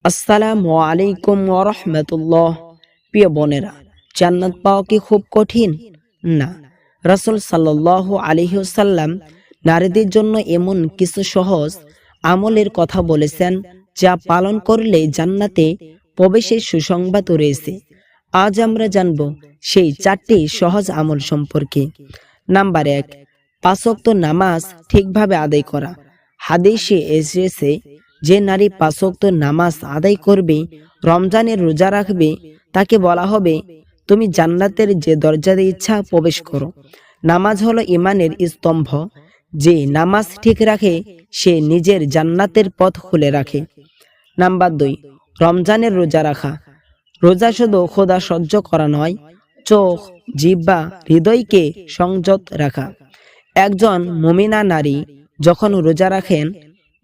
আসসালামু আলাইকুম ওয়া রাহমাতুল্লাহ। প্রিয় বোনেরা, জান্নাত পাওয়া কি খুব কঠিন? না। রাসূল সাল্লাল্লাহু আলাইহি ওয়াসাল্লাম নারীদের জন্য এমন কিছু সহজ আমলের কথা বলেছেন, যা পালন করলে জান্নাতে প্রবেশের সুসংবাদ রয়েছে। আজ আমরা জানব সেই 4টি সহজ আমল সম্পর্কে। নাম্বার 1, 5 ওয়াক্ত নামাজ ঠিকভাবে আদায় করা। হাদিসে এসেছে, যে নারী 5 ওয়াক্ত নামাজ আদায় করবে, রমজানের রোজা রাখবে, তাকে বলা হবে, তুমি জান্নাতের যে দরজা দিয়ে ইচ্ছা প্রবেশ করো। নামাজ হলো ঈমানের স্তম্ভ। যে নামাজ ঠিক রাখে, সে নিজের জান্নাতের পথ খুলে রাখে। নাম্বার 2, রমজানের রোজা রাখা। রোজা শুধু ক্ষুধা সহ্য করা নয়, চোখ, জিহ্বা, হৃদয়কে সংযত রাখা। একজন মুমিনা নারী যখন রোজা রাখেন,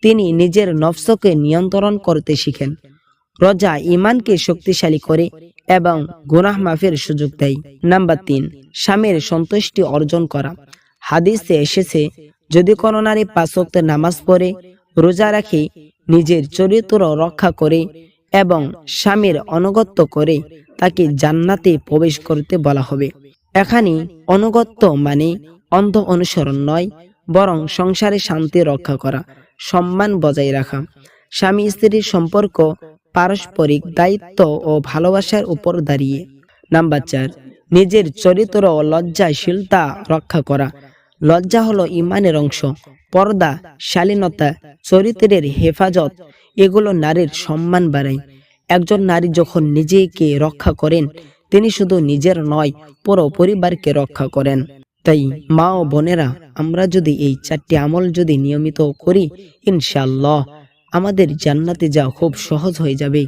তিনি নিজের নফসকে নিয়ন্ত্রণ করতে শিখেন। রোজা ঈমানকে শক্তিশালী করে এবং গুনাহ মাফের সুযোগ দেয়। নাম্বার 3, স্বামীর সন্তুষ্টি অর্জন করা। হাদিসে এসেছে, যদি কোনো নারী 5 ওয়াক্ত নামাজ পড়ে, রোজা রাখে, নিজের চরিত্র রক্ষা করে এবং স্বামীর আনুগত্য করে, তাকে জান্নাতে প্রবেশ করতে বলা হবে। এখানে আনুগত্য মানে অন্ধ অনুসরণ নয়, বরং সংসারে শান্তি রক্ষা করা, সম্মান বজায় রাখা। স্বামী স্ত্রীর সম্পর্ক পারস্পরিক দায়িত্ব ও ভালোবাসার উপর দাঁড়িয়ে। নাম্বার 4, নিজের চরিত্র ও লজ্জাশীলতা রক্ষা করা। লজ্জা হলো ঈমানের অংশ। পর্দা, শালীনতা, চরিত্রের হেফাজত, এগুলো নারীর সম্মান বাড়ায়। একজন নারী যখন নিজেকে রক্ষা করেন, তিনি শুধু নিজের নয়, পুরো পরিবারকে রক্ষা করেন। তাই মা ও বোনেরা, আমরা যদি এই 4টি আমল যদি নিয়মিত করি, ইনশাআল্লাহ আমাদের জান্নাতে যাওয়া খুব সহজ হয়ে যাবে।